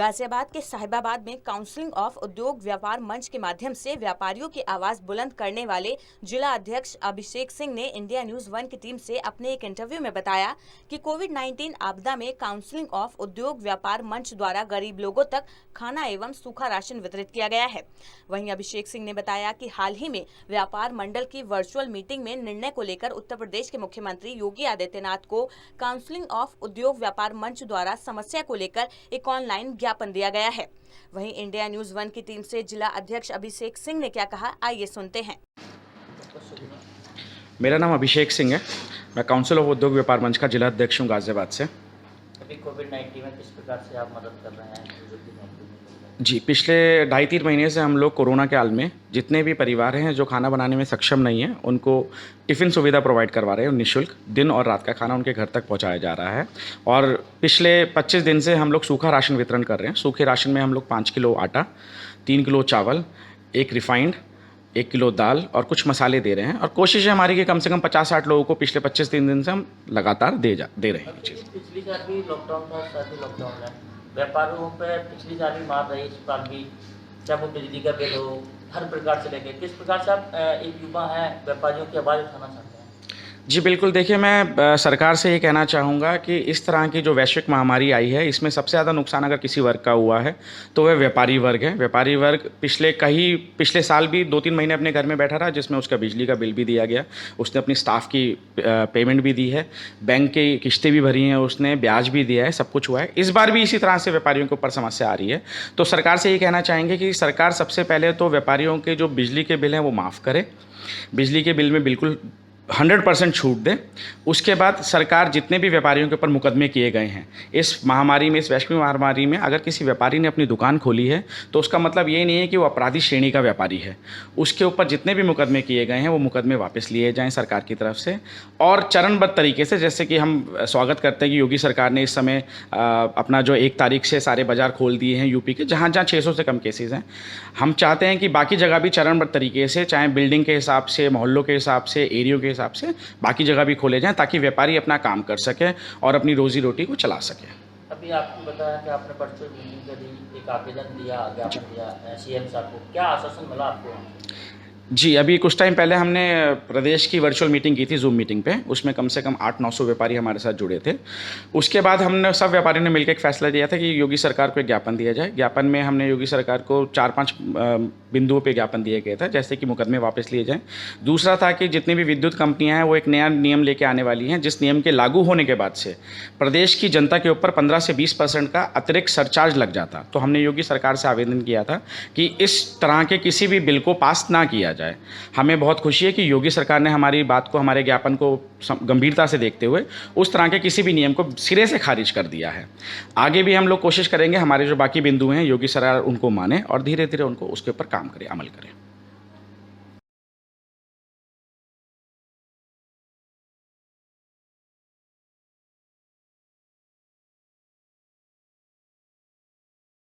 गाजियाबाद के साहिबाबाद में counselling of उद्योग व्यापार मंच के माध्यम से व्यापारियों की आवाज बुलंद करने वाले जिला अध्यक्ष अभिषेक सिंह ने इंडिया न्यूज 1 की टीम से अपने एक इंटरव्यू में बताया कि कोविड-19 आपदा में काउंसिलिंग ऑफ उद्योग व्यापार मंच द्वारा गरीब लोगों तक खाना एवं सूखा राशन वितरित किया गया है। वहीं अभिषेक सिंह ने बताया कि हाल ही में व्यापार मंडल की वर्चुअल मीटिंग में निर्णय को लेकर उत्तर प्रदेश के मुख्यमंत्री योगी आदित्यनाथ को काउंसिलिंग ऑफ उद्योग व्यापार मंच द्वारा समस्या को लेकर एक ऑनलाइन ज्ञापन दिया गया है। वहीं इंडिया न्यूज 1 की टीम से जिला अध्यक्ष अभिषेक सिंह ने क्या कहा, आइए सुनते हैं। मेरा नाम अभिषेक सिंह है। मैं काउंसिल ऑफ उद्योग व्यापार मंच का जिला अध्यक्ष हूँ गाजियाबाद से। अभी कोविड-19 में किस प्रकार से आप मदद कर रहे हैं? जी, पिछले 2.5-3 महीने से हम लोग कोरोना के काल में जितने भी परिवार हैं जो खाना बनाने में सक्षम नहीं है, उनको टिफ़िन सुविधा प्रोवाइड करवा रहे हैं। निःशुल्क दिन और रात का खाना उनके घर तक पहुंचाया जा रहा है। और पिछले 25 दिन से हम लोग सूखा राशन वितरण कर रहे हैं। सूखे राशन में हम लोग 5 किलो आटा, 3 किलो चावल, 1 रिफाइंड, 1 किलो दाल और कुछ मसाले दे रहे हैं। और कोशिश है हमारी कि कम से कम 50-60 लोगों को पिछले 25 दिन से हम लगातार दे रहे हैं। पिछली साल भी लॉकडाउन था, लॉकडाउन है, व्यापारियों पे पिछली साल भी मार रही, इस साल भी, चाहे वो बिजली का बिल हो, हर प्रकार से लेके किस प्रकार से आप एक युवा हैं व्यापारियों की आवाज़ उठाना चाहते हैं? जी बिल्कुल, देखिए मैं सरकार से ये कहना चाहूँगा कि इस तरह की जो वैश्विक महामारी आई है, इसमें सबसे ज़्यादा नुकसान अगर किसी वर्ग का हुआ है तो वह व्यापारी वर्ग है। व्यापारी वर्ग पिछले साल भी 2-3 महीने अपने घर में बैठा रहा, जिसमें उसका बिजली का बिल भी दिया गया, उसने अपनी स्टाफ की पेमेंट भी दी है, बैंक की किस्तें भी भरी हैं, उसने ब्याज भी दिया है, सब कुछ हुआ है। इस बार भी इसी तरह से व्यापारियों के ऊपर समस्या आ रही है। तो सरकार से ये कहना चाहेंगे कि सरकार सबसे पहले तो व्यापारियों के जो बिजली के बिल हैं वो माफ़ करे, बिजली के बिल में बिल्कुल 100% छूट दें। उसके बाद सरकार जितने भी व्यापारियों के ऊपर मुकदमे किए गए हैं इस महामारी में, इस वैश्विक महामारी में, अगर किसी व्यापारी ने अपनी दुकान खोली है तो उसका मतलब ये नहीं है कि वो अपराधी श्रेणी का व्यापारी है। उसके ऊपर जितने भी मुकदमे किए गए हैं वो मुकदमे वापस लिए जाएं सरकार की तरफ से, और चरणबद्ध तरीके से। जैसे कि हम स्वागत करते हैं कि योगी सरकार ने इस समय अपना जो 1 तारीख से सारे बाज़ार खोल दिए हैं यूपी के, जहाँ 600 से कम केसेज़ हैं। हम चाहते हैं कि बाकी जगह भी चरणबद्ध तरीके से, चाहे बिल्डिंग के हिसाब से, मोहल्लों के हिसाब से, एरियो के हिसाब से बाकी जगह भी खोले जाएं, ताकि व्यापारी अपना काम कर सके और अपनी रोजी रोटी को चला सके। अभी आपको बताया कि आपने वर्चुअल मीटिंग के लिए एक आवेदन दिया, ज्ञापन दिया सीएम साहब को, क्या आश्वासन मिला आपको? जी, अभी कुछ टाइम पहले हमने प्रदेश की वर्चुअल मीटिंग की थी, जूम मीटिंग पे। उसमें कम से कम 800-900 व्यापारी हमारे साथ जुड़े थे। उसके बाद हमने सब व्यापारियों ने मिलकर एक फैसला लिया था कि योगी सरकार को एक ज्ञापन दिया जाए। ज्ञापन में हमने योगी सरकार को 4-5 बिंदुओं पे ज्ञापन दिए गए थे, जैसे कि मुकदमे वापस लिए जाएं। दूसरा था कि जितनी भी विद्युत कंपनियां हैं वो एक नया नियम लेके आने वाली हैं, जिस नियम के लागू होने के बाद से प्रदेश की जनता के ऊपर 15 से 20% का अतिरिक्त सरचार्ज लग जाता। तो हमने योगी सरकार से आवेदन किया था कि इस तरह के किसी भी बिल को पास ना किया जाए। हमें बहुत खुशी है कि योगी सरकार ने हमारी बात को, हमारे ज्ञापन को गंभीरता से देखते हुए उस तरह के किसी भी नियम को सिरे से खारिज कर दिया है। आगे भी हम लोग कोशिश करेंगे हमारे जो बाकी बिंदु हैं योगी सरकार उनको माने और धीरे धीरे उनको उसके ऊपर काम करें, अमल करें।